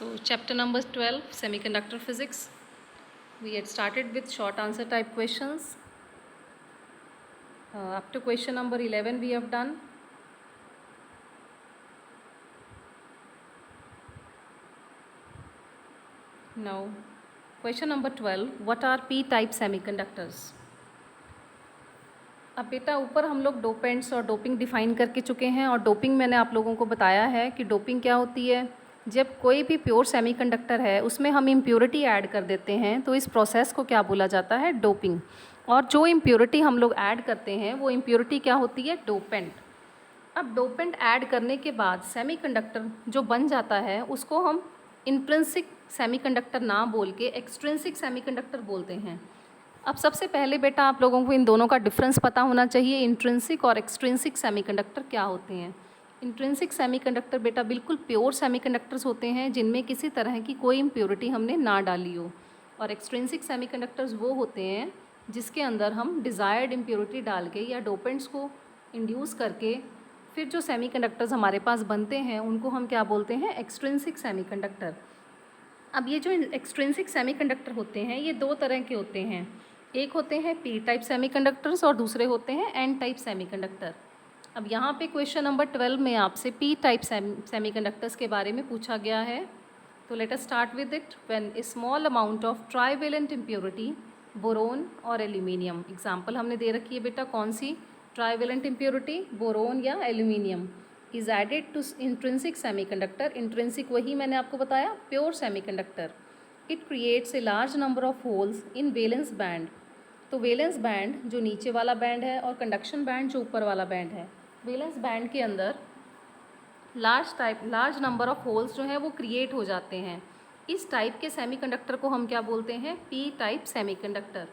So chapter number 12, Semiconductor Physics. We had started with short answer type questions. Up to question number 11 we have done. Now question number 12, what are p-type semiconductors? अब बेटा ऊपर हम लोग dopants और doping define करके चुके हैं और डोपिंग मैंने आप लोगों को बताया है कि डोपिंग क्या होती है। जब कोई भी प्योर सेमीकंडक्टर है उसमें हम इम्प्योरिटी ऐड कर देते हैं तो इस प्रोसेस को क्या बोला जाता है, डोपिंग। और जो इम्प्योरिटी हम लोग ऐड करते हैं वो इम्प्योरिटी क्या होती है, डोपेंट। अब डोपेंट ऐड करने के बाद सेमीकंडक्टर जो बन जाता है उसको हम इंट्रिंसिक सेमीकंडक्टर ना बोल के एक्सट्रिंसिक सेमीकंडक्टर बोलते हैं। अब सबसे पहले बेटा आप लोगों को इन दोनों का डिफरेंस पता होना चाहिए, इंट्रिंसिक और एक्सट्रिंसिक सेमीकंडक्टर क्या होते हैं। इंट्रिंसिक सेमीकंडक्टर बेटा बिल्कुल प्योर सेमीकंडक्टर्स होते हैं जिनमें किसी तरह की कोई इम्प्योरिटी हमने ना डाली हो, और एक्सट्रिंसिक सेमीकंडक्टर्स वो होते हैं जिसके अंदर हम डिज़ायर्ड इम्प्योरिटी डाल के या डोपेंट्स को इंड्यूस करके फिर जो सेमीकंडक्टर्स हमारे पास बनते हैं उनको हम क्या बोलते हैं, एक्सट्रिंसिक सेमीकंडक्टर। अब ये जो एक्सट्रिंसिक सेमीकंडक्टर होते हैं ये दो तरह के होते हैं, एक होते हैं पी टाइप सेमीकंडक्टर्स और दूसरे होते हैं एन टाइप सेमीकंडक्टर। अब यहाँ पे क्वेश्चन नंबर 12 में आपसे पी टाइप सेमीकंडक्टर्स के बारे में पूछा गया है। तो let us start with it. When a small amount of trivalent impurity, boron और एल्यूमिनियम, एग्जाम्पल हमने दे रखी है बेटा कौन सी, ट्राइवेलेंट इम्प्योरिटी, बोरोन या aluminium, is added to intrinsic semiconductor. Intrinsic वही मैंने आपको बताया, pure semiconductor. It creates a large number of holes in valence band. तो वैलेंस बैंड जो नीचे वाला बैंड है और कंडक्शन बैंड जो ऊपर वाला बैंड है, वैलेंस बैंड के अंदर लार्ज नंबर ऑफ होल्स जो है वो क्रिएट हो जाते हैं। इस टाइप के सेमीकंडक्टर को हम क्या बोलते हैं, पी टाइप सेमीकंडक्टर।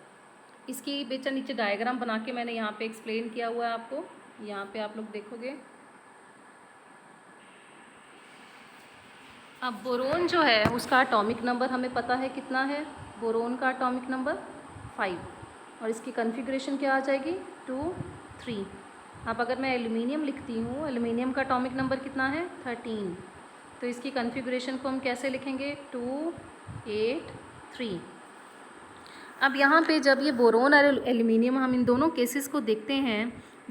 इसकी बेचा नीचे डायग्राम बना के मैंने यहाँ पे एक्सप्लेन किया हुआ है आपको, यहाँ पे आप लोग देखोगे। अब बोरोन जो है उसका एटॉमिक नंबर हमें पता है कितना है, बोरोन का एटॉमिक नंबर 5, और इसकी कॉन्फ़िगरेशन क्या आ जाएगी, 2 3। अब अगर मैं एल्यूमिनियम लिखती हूँ, एल्यूमिनियम का एटॉमिक नंबर कितना है, 13, तो इसकी कॉन्फ़िगरेशन को हम कैसे लिखेंगे, 2 8 3। अब यहाँ पे जब ये बोरोन और एल्यूमिनियम हम इन दोनों केसेस को देखते हैं,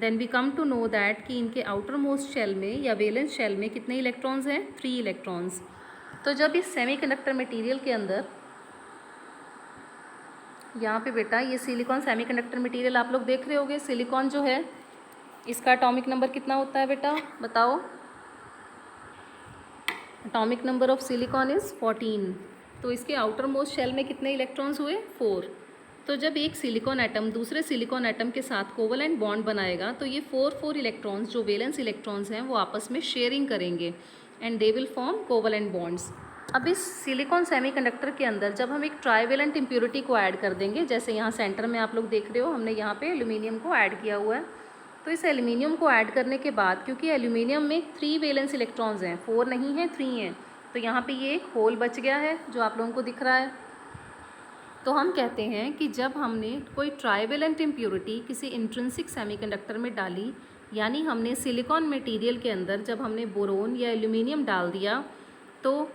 then we come to know that कि इनके आउटर मोस्ट शेल में या वैलेंस शेल में कितने इलेक्ट्रॉन्स हैं, 3 इलेक्ट्रॉन्स। तो जब इस सेमीकंडक्टर मटेरियल के अंदर, यहाँ पे बेटा ये सिलिकॉन सेमीकंडक्टर मटेरियल आप लोग देख रहे होगे, सिलिकॉन जो है इसका एटॉमिक नंबर कितना होता है बेटा, बताओ। Atomic number of silicon is 14। तो इसके आउटर मोस्ट शेल में कितने इलेक्ट्रॉन्स हुए, 4। तो जब एक सिलिकॉन एटम दूसरे सिलिकॉन एटम के साथ कोवलेंट बॉन्ड बनाएगा तो ये 4 इलेक्ट्रॉन्स जो वैलेंस इलेक्ट्रॉन्स हैं वो आपस में शेयरिंग करेंगे and they will form covalent bonds. अब इस सिलिकॉन सेमीकंडक्टर के अंदर जब हम एक ट्राइवेलेंट इम्प्योरिटी को ऐड कर देंगे, जैसे यहाँ सेंटर में आप लोग देख रहे हो हमने यहाँ पे एल्यूमिनियम को ऐड किया हुआ है, तो इस एल्यूमिनियम को ऐड करने के बाद क्योंकि एल्यूमिनियम में 3 वैलेंस इलेक्ट्रॉन्स हैं, 4 नहीं हैं 3 हैं, तो यहाँ पे ये एक होल बच गया है जो आप लोगों को दिख रहा है। तो हम कहते हैं कि जब हमने कोई ट्राइवेलेंट इम्प्योरिटी किसी इंट्रिंसिक सेमीकंडक्टर में डाली, यानी हमने सिलिकॉन मटेरियल के अंदर जब हमने बोरोन या एल्यूमिनियम डाल दिया, तो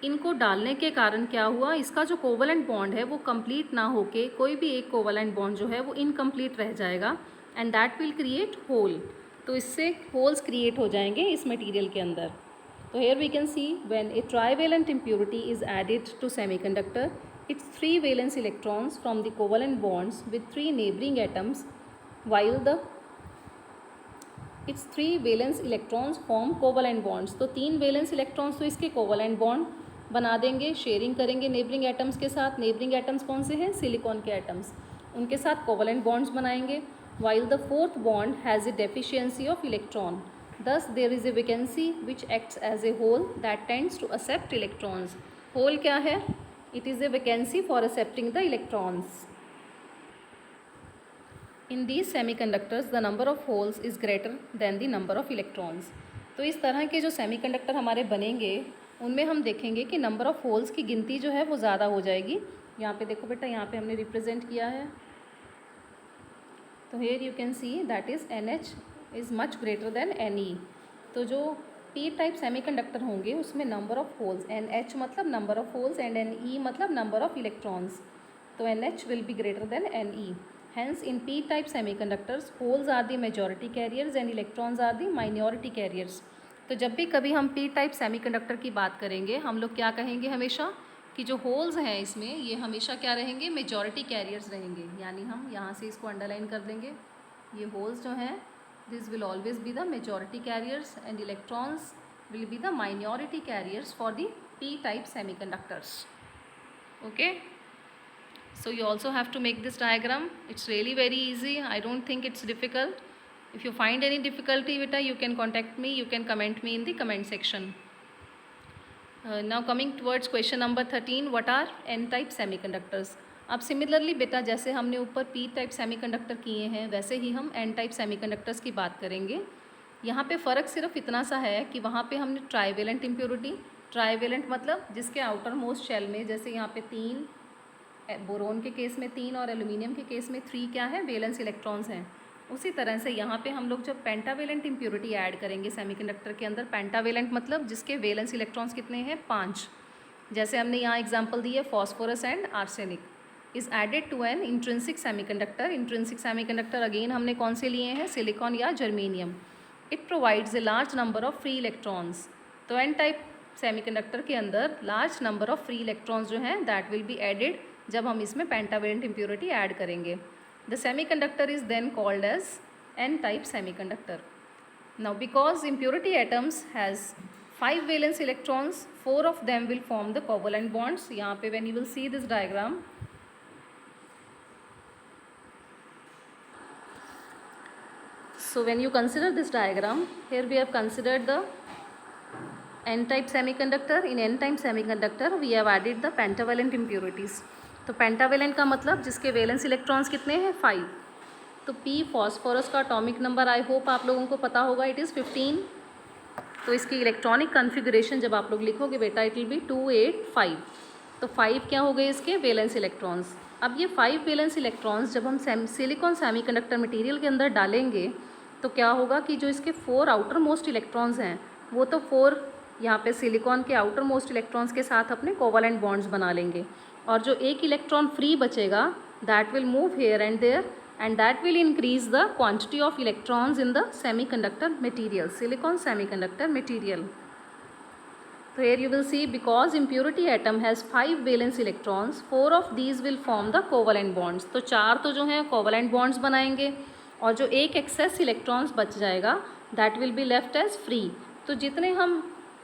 इनको डालने के कारण क्या हुआ, इसका जो कोवलेंट बॉन्ड है वो कंप्लीट ना होके कोई भी एक कोवलेंट बॉन्ड जो है वो इनकम्प्लीट रह जाएगा and that will create hole. तो इससे होल्स क्रिएट हो जाएंगे इस मटेरियल के अंदर। तो here we can see when a trivalent impurity is added to semiconductor, its 3 valence electrons from the covalent bonds with 3 neighboring atoms, while its 3 valence electrons form covalent bonds। तो 3 valence electrons तो इसके covalent bond बना देंगे, sharing करेंगे neighbouring atoms के साथ। Neighbouring atoms कौन से हैं, सिलिकॉन के एटम्स, उनके साथ कोवलेंट बॉन्ड्स बनाएंगे। while the fourth bond has a deficiency of electron, thus there is a vacancy which acts as a hole that tends to accept electrons। hole क्या है, it is a vacancy for accepting the electrons। in these semiconductors the number of holes is greater than the number of electrons। तो इस तरह के जो semiconductor हमारे बनेंगे उनमें हम देखेंगे कि नंबर ऑफ़ होल्स की गिनती जो है वो ज़्यादा हो जाएगी। यहाँ पे देखो बेटा, यहाँ पे हमने रिप्रेजेंट किया है, तो here you can see that is NH is much greater than Ne। तो जो पी टाइप सेमीकंडक्टर होंगे उसमें नंबर ऑफ होल्स, NH मतलब number of holes and NE मतलब नंबर ऑफ इलेक्ट्रॉन्स, तो NH will be greater than NE. Hence in P type semiconductors holes are the majority carriers and electrons are the minority carriers. तो जब भी कभी हम P type semiconductor की बात करेंगे हम लोग क्या कहेंगे हमेशा कि जो होल्स हैं इसमें ये हमेशा क्या रहेंगे, मेजॉरिटी कैरियर्स रहेंगे. यानी हम यहाँ से इसको अंडरलाइन कर देंगे, ये होल्स जो हैं this will always be the majority carriers and electrons will be the minority carriers for the P type semiconductors. Okay, so you also have to make this diagram. It's really very easy. I don't think it's difficult. If you find any difficulty with it, you can contact me, you can comment me in the comment section. Now coming towards question number 13, what are N type semiconductors? अब similarly बेटा जैसे हमने ऊपर P type semiconductor किए हैं वैसे ही हम N type semiconductors की बात करेंगे. यहाँ पे फ़र्क सिर्फ इतना सा है कि वहाँ पे हमने ट्राईवेलेंट इम्प्योरिटी, ट्राईवेलेंट मतलब जिसके आउटर मोस्ट शेल में जैसे यहाँ पे 3, बोरोन के केस में 3 और एल्यूमिनियम के केस में 3 क्या है, वैलेंस इलेक्ट्रॉन्स हैं. उसी तरह से यहाँ पे हम लोग जब पेंटावेलेंट इम्प्योरिटी ऐड करेंगे सेमीकंडक्टर के अंदर, पेंटावेलेंट मतलब जिसके वैलेंस इलेक्ट्रॉन्स कितने हैं, 5. जैसे हमने यहाँ एग्जाम्पल दी है phosphorus and arsenic is added to N intrinsic semiconductor. Intrinsic semiconductor again हमने कौन से लिए हैं, सिलिकॉन या germanium. It provides a large number of free electrons. तो एन टाइप सेमीकंडक्टर के अंदर large number of free electrons जो हैं दैट विल बी एडेड जब हम इसमें पेंटावेलेंट इम्प्योरिटी ऐड करेंगे. The semiconductor is then called as an type semiconductor. Now because impurity atoms has 5 valence electrons, 4 of them will form the covalent bonds. यहाँ पे when you will see this diagram, so when you consider this diagram, here we have considered the n-type semiconductor. In n-type semiconductor we have added the pentavalent impurities. तो pentavalent का मतलब जिसके valence electrons कितने हैं, 5. तो P phosphorus का atomic number I hope आप लोगों को पता होगा, इट इज़ 15. तो इसकी इलेक्ट्रॉनिक कन्फिगरेशन जब आप लोग लिखोगे बेटा इट विल बी 2, 8, 5. तो 5 क्या हो गए इसके वैलेंस इलेक्ट्रॉन्स. अब ये 5 वैलेंस इलेक्ट्रॉन्स जब हम सिलिकॉन सेमीकंडक्टर मटेरियल के अंदर डालेंगे तो क्या होगा कि जो इसके 4 आउटर मोस्ट इलेक्ट्रॉन्स हैं वो तो 4 यहाँ पे सिलिकॉन के आउटर मोस्ट इलेक्ट्रॉन्स के साथ अपने कोवलेंट बॉन्ड्स बना लेंगे, और जो एक इलेक्ट्रॉन फ्री बचेगा that will move here and there and that will increase the quantity of electrons in the semiconductor material, silicon semiconductor material. तो here you will see because impurity atom has 5 valence electrons, 4 of these will form the covalent bonds. तो 4 तो जो हैं covalent bonds बनाएंगे और जो एक access electrons बच जाएगा that will be left as free. तो जितने हम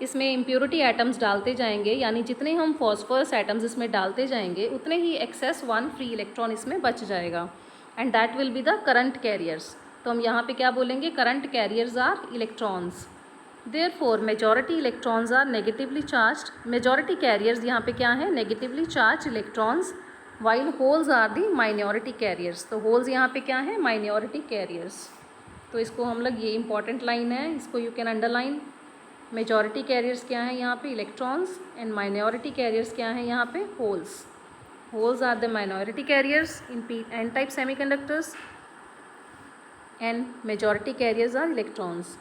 इसमें इम्प्योरिटी एटम्स डालते जाएंगे यानी जितने हम फॉस्फोरस एटम्स इसमें डालते जाएंगे उतने ही एक्सेस 1 फ्री इलेक्ट्रॉन इसमें बच जाएगा and that will be the current carriers. तो हम यहाँ पे क्या बोलेंगे, current carriers are electrons. Therefore majority electrons are negatively charged. Majority carriers यहाँ पे क्या है, negatively charge electrons, while holes are the minority carriers. तो होल्स यहाँ पे क्या है, माइनॉरिटी कैरियर्स. तो इसको हम लोग, ये इंपॉर्टेंट लाइन है, इसको you can underline. Majority carriers क्या है यहाँ पे, इलेक्ट्रॉन्स, एंड माइनॉरिटी कैरियर्स क्या है यहाँ पे, holes. Holes are the minority carriers in N type semiconductors and majority carriers are electrons.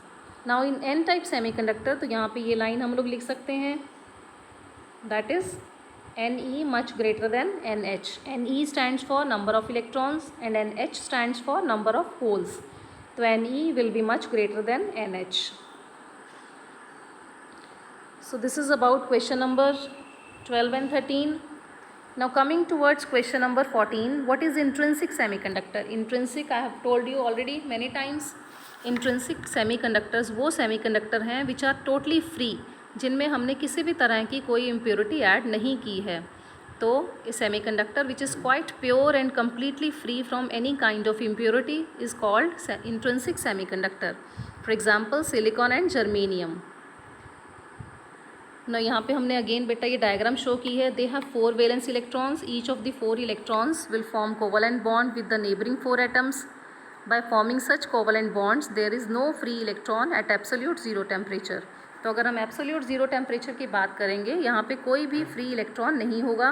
Now in N type semiconductor तो यहाँ पे ये लाइन हम लोग लिख सकते हैं, that is Ne much greater than NH. Ne stands for number of electrons and NH stands for number of holes. So Ne will be much greater than NH. So this is about question number 12 and 13. Now coming towards question number 14, what is intrinsic semiconductor? Intrinsic I have told you already many times. Intrinsic semiconductors वो semiconductor हैं which are totally free, जिनमें हमने किसी भी तरह की कोई impurity add नहीं की है. तो semiconductor which is quite pure and completely free from any kind of impurity is called intrinsic semiconductor. For example silicon and germanium. ना यहाँ पे हमने अगेन बेटा ये डायग्राम शो की है. They have 4 valence electrons. Each of the 4 electrons will form covalent bond with the neighbouring 4 atoms. By forming such covalent bonds there is no free electron at absolute zero temperature. तो अगर हम absolute zero temperature की बात करेंगे यहाँ पे कोई भी फ्री इलेक्ट्रॉन नहीं होगा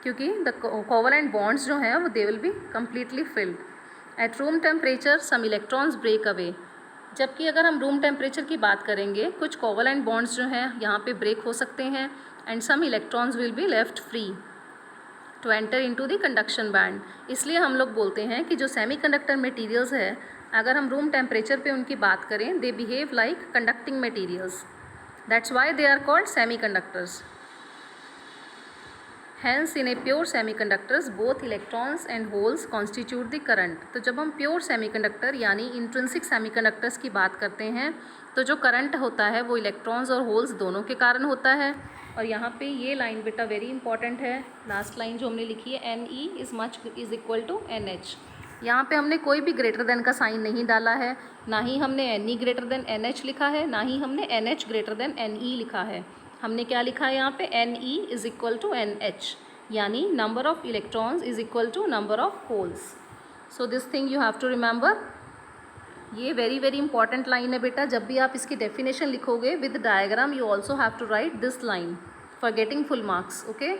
क्योंकि द कोवलेंट बॉन्ड्स जो हैं वो they will be completely filled. At room temperature some electrons break away. जबकि अगर हम रूम टेम्परेचर की बात करेंगे, कुछ कोवलेंट बॉन्ड्स जो हैं यहाँ पे ब्रेक हो सकते हैं and some electrons will be left free to enter into the conduction band. इसलिए हम लोग बोलते हैं कि जो सेमीकंडक्टर मटेरियल्स है, अगर हम रूम टेम्परेचर पे उनकी बात करें, they behave like conducting materials, that's why they are called semiconductors. Hence in a pure semiconductors both electrons and holes constitute the current। तो जब हम प्योर सेमीकंडक्टर यानी इंट्रिंसिक सेमीकंडक्टर्स की बात करते हैं, तो जो करंट होता है वो इलेक्ट्रॉन्स और होल्स दोनों के कारण होता है। और यहाँ पे ये लाइन बेटा वेरी इंपॉर्टेंट है, लास्ट लाइन जो हमने लिखी है, NE is equal to NH। यहाँ पे हमने कोई भी ग्रेटर देन का साइन नहीं डाला है, ना ही हमने NE ग्रेटर देन NH लिखा है, ना ही हमने NH ग्रेटर देन NE लिखा है। हमने क्या लिखा है यहाँ पे, NE is equal to NH, यानी number of electrons is equal to number of holes. So this thing you have to remember. ये वेरी वेरी इंपॉर्टेंट लाइन है बेटा। जब भी आप इसकी डेफिनेशन लिखोगे with diagram, you also have to write this line for getting full marks. Okay.